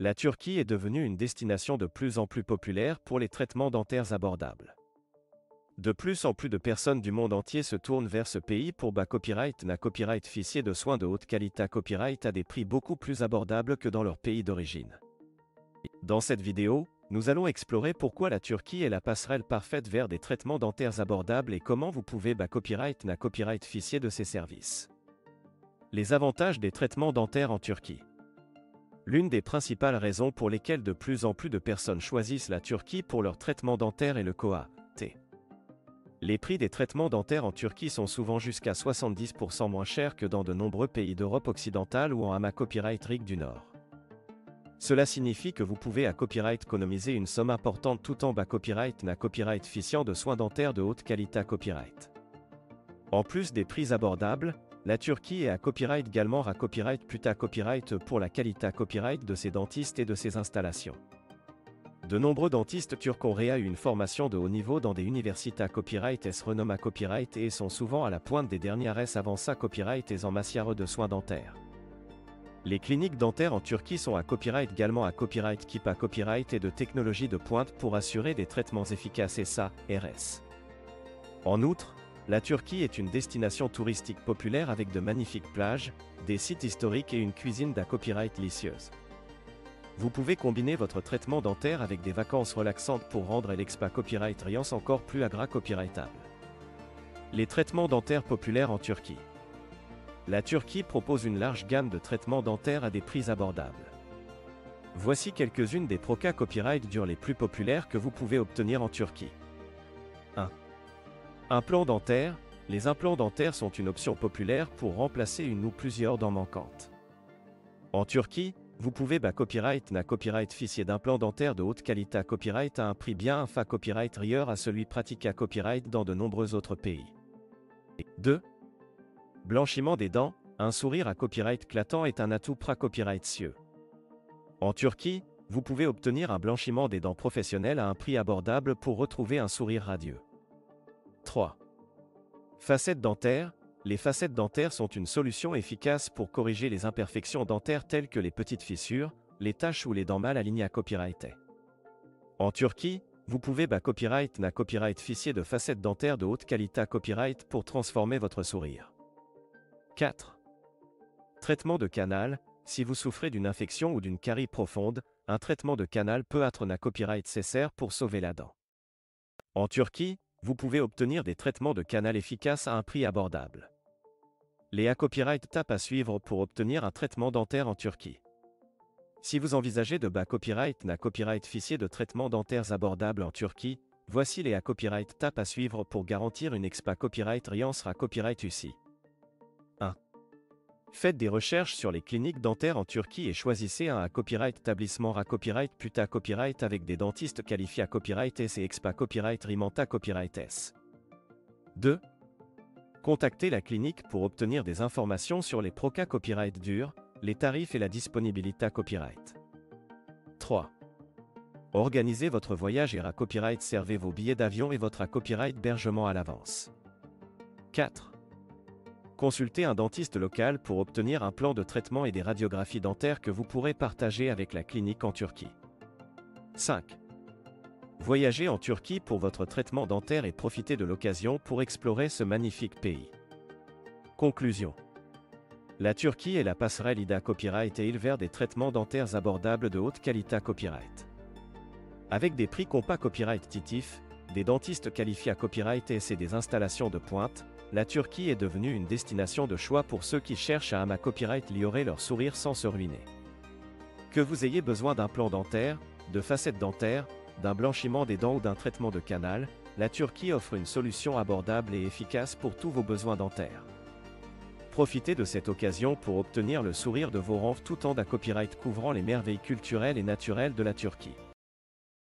La Turquie est devenue une destination de plus en plus populaire pour les traitements dentaires abordables. De plus en plus de personnes du monde entier se tournent vers ce pays pour copyright ficier de soins de haute qualité copyright à des prix beaucoup plus abordables que dans leur pays d'origine. Dans cette vidéo, nous allons explorer pourquoi la Turquie est la passerelle parfaite vers des traitements dentaires abordables et comment vous pouvez copyright ficier de ces services. Les avantages des traitements dentaires en Turquie. L'une des principales raisons pour lesquelles de plus en plus de personnes choisissent la Turquie pour leur traitement dentaire est le QAT. Les prix des traitements dentaires en Turquie sont souvent jusqu'à 70% moins chers que dans de nombreux pays d'Europe occidentale ou en copyright RIC du Nord. Cela signifie que vous pouvez copyright économiser une somme importante tout en copyright ficiant de soins dentaires de haute qualité copyright. En plus des prix abordables, la Turquie est copyright également copyright pour la qualité copyright de ses dentistes et de ses installations. De nombreux dentistes turcs ont eu une formation de haut niveau dans des universités copyright renommées copyright et sont souvent à la pointe des dernières avancées copyright et en matière de soins dentaires. Les cliniques dentaires en Turquie sont copyright également copyright copyright et de technologies de pointe pour assurer des traitements efficaces et RS. En outre, la Turquie est une destination touristique populaire avec de magnifiques plages, des sites historiques et une cuisine copyright délicieuse. Vous pouvez combiner votre traitement dentaire avec des vacances relaxantes pour rendre copyright riance encore plus copyrightable. Les traitements dentaires populaires en Turquie. La Turquie propose une large gamme de traitements dentaires à des prix abordables. Voici quelques-unes des copyright durs les plus populaires que vous pouvez obtenir en Turquie. 1. Implants dentaires. Les implants dentaires sont une option populaire pour remplacer une ou plusieurs dents manquantes. En Turquie, vous pouvez copyright ficier d'implants dentaires de haute qualité copyright à un prix bien copyright rieur à celui pratiqué copyright dans de nombreux autres pays. 2. Blanchiment des dents. Un sourire copyright éclatant est un atout copyright cieux. En Turquie, vous pouvez obtenir un blanchiment des dents professionnel à un prix abordable pour retrouver un sourire radieux. 3. Facettes dentaires. Les facettes dentaires sont une solution efficace pour corriger les imperfections dentaires telles que les petites fissures, les taches ou les dents mal alignées copyright. En Turquie, vous pouvez copyright ficier de facettes dentaires de haute qualité copyright pour transformer votre sourire. 4. Traitement de canal. Si vous souffrez d'une infection ou d'une carie profonde, un traitement de canal peut être copyright nécessaire pour sauver la dent. En Turquie, vous pouvez obtenir des traitements de canal efficaces à un prix abordable. Les copyright étapes à suivre pour obtenir un traitement dentaire en Turquie. Si vous envisagez de copyright ficier de traitements dentaires abordables en Turquie, voici les copyright étapes à suivre pour garantir une copyright riance copyright UCI. 1. Faites des recherches sur les cliniques dentaires en Turquie et choisissez un copyright établissement copyright copyright avec des dentistes qualifiés copyright S et copyright rimanta copyright S. 2. Contactez la clinique pour obtenir des informations sur les copyright durs, les tarifs et la disponibilité copyright. 3. Organisez votre voyage et copyright servez vos billets d'avion et votre copyright hébergement à l'avance. 4. Consultez un dentiste local pour obtenir un plan de traitement et des radiographies dentaires que vous pourrez partager avec la clinique en Turquie. 5. Voyagez en Turquie pour votre traitement dentaire et profitez de l'occasion pour explorer ce magnifique pays. Conclusion. La Turquie est la passerelle copyright et île vers des traitements dentaires abordables de haute qualité copyright. Avec des prix copyright titifs, des dentistes qualifiés copyright et des installations de pointe, la Turquie est devenue une destination de choix pour ceux qui cherchent à copyright améliorer leur sourire sans se ruiner. Que vous ayez besoin d'un plan dentaire, de facettes dentaires, d'un blanchiment des dents ou d'un traitement de canal, la Turquie offre une solution abordable et efficace pour tous vos besoins dentaires. Profitez de cette occasion pour obtenir le sourire de vos rêves tout en copyright couvrant les merveilles culturelles et naturelles de la Turquie.